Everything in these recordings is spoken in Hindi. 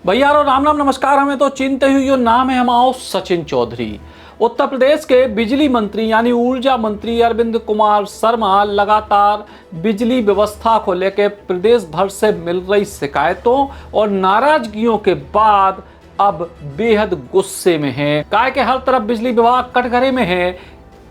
भैया रो राम राम नमस्कार। हमें तो चिंते हुई यो नाम है हमाओ सचिन चौधरी। उत्तर प्रदेश के बिजली मंत्री यानी ऊर्जा मंत्री अरविंद कुमार शर्मा लगातार बिजली व्यवस्था को लेकर प्रदेश भर से मिल रही शिकायतों और नाराजगियों के बाद अब बेहद गुस्से में हैं। काय के हर तरफ बिजली विभाग कटघरे में है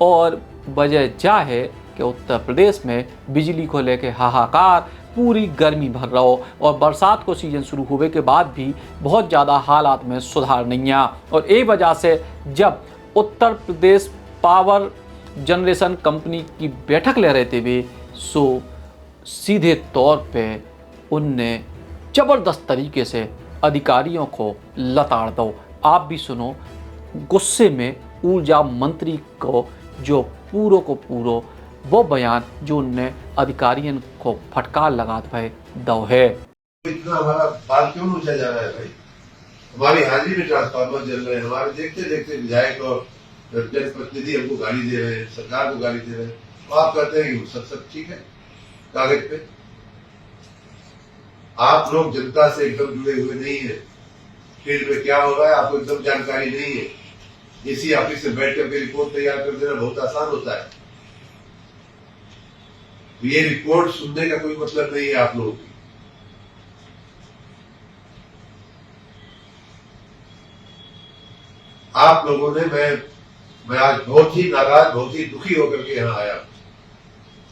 और वजह क्या है कि उत्तर प्रदेश में बिजली को लेकर हाहाकार पूरी गर्मी भर रहो और बरसात को सीजन शुरू होने के बाद भी बहुत ज़्यादा हालात में सुधार नहीं आया। और एक वजह से जब Uttar Pradesh power generation company की बैठक ले रहे थे वे सो सीधे तौर पे उनने ज़बरदस्त तरीके से अधिकारियों को लताड़ दो। आप भी सुनो गुस्से में ऊर्जा मंत्री को जो पूरो को पूरो वो बयान जो उनने अधिकारियों को फटकार लगा दो है। इतना हमारा बाल क्यों पूछा जा रहा है भाई? हमारी हाजिरी में ट्रांसफार्मर जल रहे हैं, हमारे देखते देखते विधायक और जनप्रतिनिधि हमको गाली दे रहे हैं, सरकार को गाली दे रहे हैं। तो आप कहते हैं कि सब ठीक है कागज पे। आप लोग जनता से एकदम जुड़े हुए नहीं है। फील्ड में क्या हो रहा है आपको एकदम जानकारी नहीं है। इसी ऑफिस में बैठ करके रिपोर्ट तैयार कर देना बहुत आसान होता है। ये रिपोर्ट सुनने का कोई मतलब नहीं है आप लोगों की। आप लोगों ने मैं आज बहुत ही नाराज, बहुत ही दुखी होकर के यहाँ आया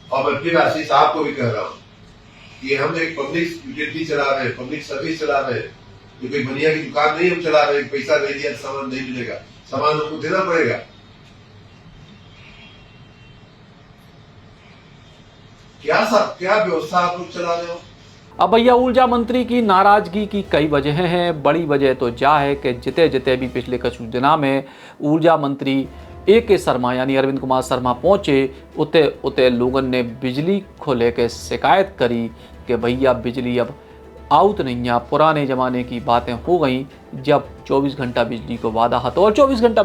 और मैं फिर आशीष आपको भी कह रहा हूँ कि हम एक पब्लिक यूटिलिटी चला रहे हैं, पब्लिक सर्विस चला रहे हैं। ये कोई बनिया की दुकान नहीं हम चला रहे हैं, पैसा नहीं दिया सामान नहीं मिलेगा, सामान हमको देना पड़ेगा। क्या व्यवस्था आप लोग चला रहे हो? अब भैया ऊर्जा मंत्री की नाराजगी की कई वजहें हैं। बड़ी वजह तो जा है कि जिते जिते भी पिछले कुछ दिनों में ऊर्जा मंत्री के शर्मा यानी अरविंद कुमार शर्मा पहुंचे उते उते लोगों ने बिजली को लेकर शिकायत करी कि भैया बिजली अब आउट नहीं है। पुराने ज़माने की बातें हो गई जब 24 घंटा बिजली को वादा था। और 24 घंटा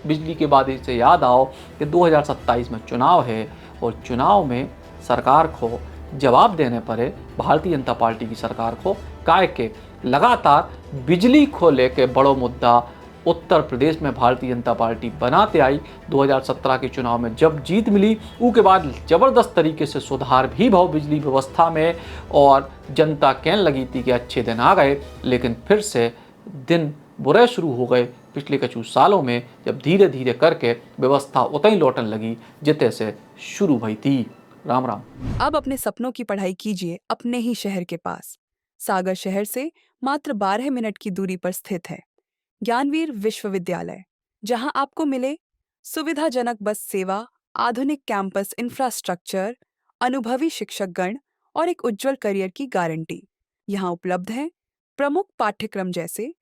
बिजली के बाद से याद आओ कि 2027 में चुनाव है और चुनाव में सरकार को जवाब देने पड़े भारतीय जनता पार्टी की सरकार को। काय के लगातार बिजली को लेकर बड़ो मुद्दा उत्तर प्रदेश में भारतीय जनता पार्टी बनाते आई। 2017 के चुनाव में जब जीत मिली उसके बाद ज़बरदस्त तरीके से सुधार भी भाव बिजली व्यवस्था में और जनता कहने लगी थी कि अच्छे दिन आ गए, लेकिन फिर से दिन बुरे शुरू हो गए पिछले कुछ सालों में जब धीरे धीरे करके व्यवस्था उतई लौटने लगी जिते से शुरू हुई थी। राम राम। अब अपने सपनों की पढ़ाई कीजिए अपने ही शहर के पास। सागर शहर से मात्र 12 मिनट की दूरी पर स्थित है ज्ञानवीर विश्वविद्यालय, जहां आपको मिले सुविधाजनक बस सेवा, आधुनिक कैंपस इंफ्रास्ट्रक्चर, अनुभवी शिक्षकगण और एक उज्जवल करियर की गारंटी। यहां उपलब्ध हैं प्रमुख पाठ्यक्रम जैसे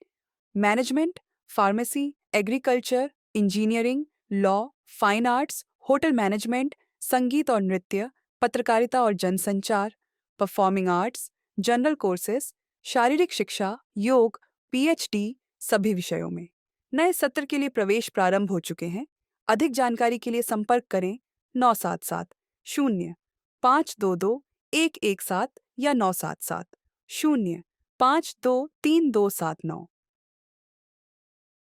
management, pharmacy, agriculture, engineering, law, fine arts, hotel management, संगीत और नृत्य, पत्रकारिता और जनसंचार, परफॉर्मिंग आर्ट्स, जनरल कोर्सेज, शारीरिक शिक्षा, योग, पीएचडी सभी विषयों में। नए सत्र के लिए प्रवेश प्रारंभ हो चुके हैं। अधिक जानकारी के लिए संपर्क करें 977 0 522 117 या 977 0 523 279।